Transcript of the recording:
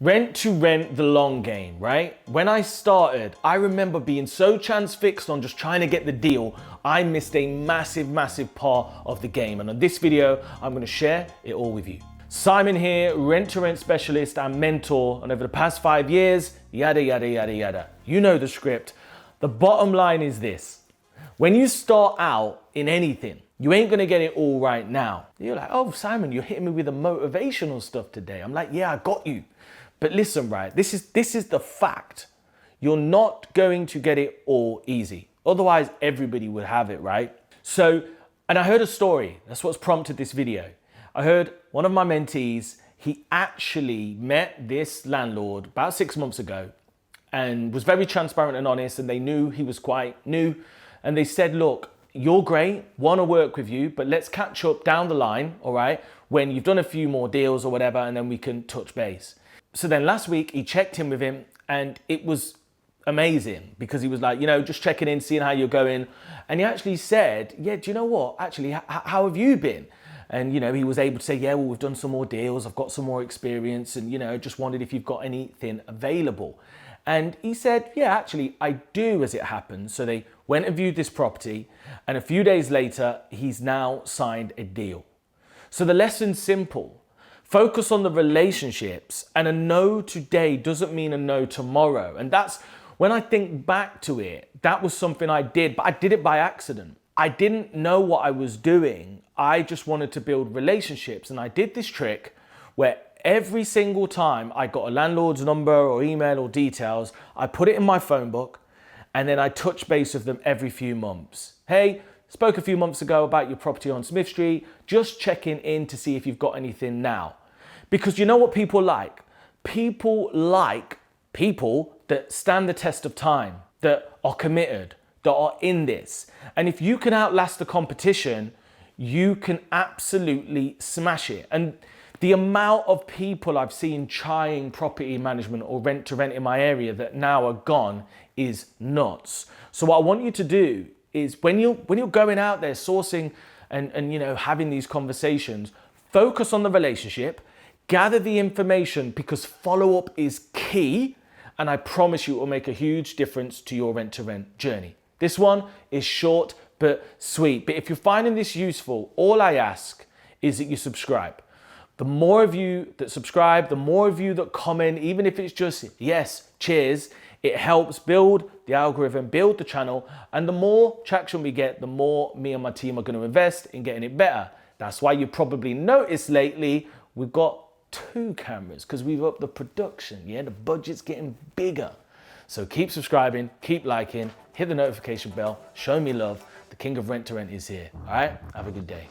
Rent to rent the long game, right? When I started, I remember being so transfixed on just trying to get the deal, I missed a massive, massive part of the game. And on this video, I'm gonna share it all with you. Simon here, rent to rent specialist and mentor. And over the past 5 years, yada, yada, yada, yada. You know the script. The bottom line is this. When you start out in anything, you ain't gonna get it all right now. You're like, oh, Simon, you're hitting me with the motivational stuff today. I'm like, yeah, I got you. But listen, right, this is the fact. You're not going to get it all easy. Otherwise, everybody would have it, right? So, and I heard a story. That's what's prompted this video. I heard one of my mentees, he actually met this landlord about 6 months ago and was very transparent and honest, and they knew he was quite new. And they said, look, you're great, want to work with you, but let's catch up down the line, all right, when you've done a few more deals or whatever, and then we can touch base. So then last week he checked in with him and it was amazing because he was like, you know, just checking in, seeing how you're going. And he actually said, yeah, do you know what? Actually, how have you been? And, you know, he was able to say, yeah, well, we've done some more deals. I've got some more experience and, you know, just wondered if you've got anything available. And he said, yeah, actually, I do, as it happens. So they went and viewed this property. And a few days later, he's now signed a deal. So the lesson's simple. Focus on the relationships, and a no today doesn't mean a no tomorrow. And that's, when I think back to it, that was something I did, but I did it by accident. I didn't know what I was doing. I just wanted to build relationships. And I did this trick where every single time I got a landlord's number or email or details, I put it in my phone book and then I touch base with them every few months. Hey, spoke a few months ago about your property on Smith Street, just checking in to see if you've got anything now. Because you know what people like? People like people that stand the test of time, that are committed, that are in this. And if you can outlast the competition, you can absolutely smash it. And the amount of people I've seen trying property management or rent to rent in my area that now are gone is nuts. So what I want you to do is when you're going out there sourcing and you know, having these conversations, focus on the relationship, gather the information, because follow-up is key. And I promise you it will make a huge difference to your rent to rent journey. This one is short but sweet. But if you're finding this useful, all I ask is that you subscribe. The more of you that subscribe, the more of you that comment, even if it's just yes, cheers, it helps build the algorithm, build the channel, and the more traction we get, the more me and my team are going to invest in getting it better. That's why you probably noticed lately we've got 2 cameras, because we've upped the production. Yeah, the budget's getting bigger. So keep subscribing, keep liking, hit the notification bell, show me love. The king of rent to rent is here. All right, have a good day.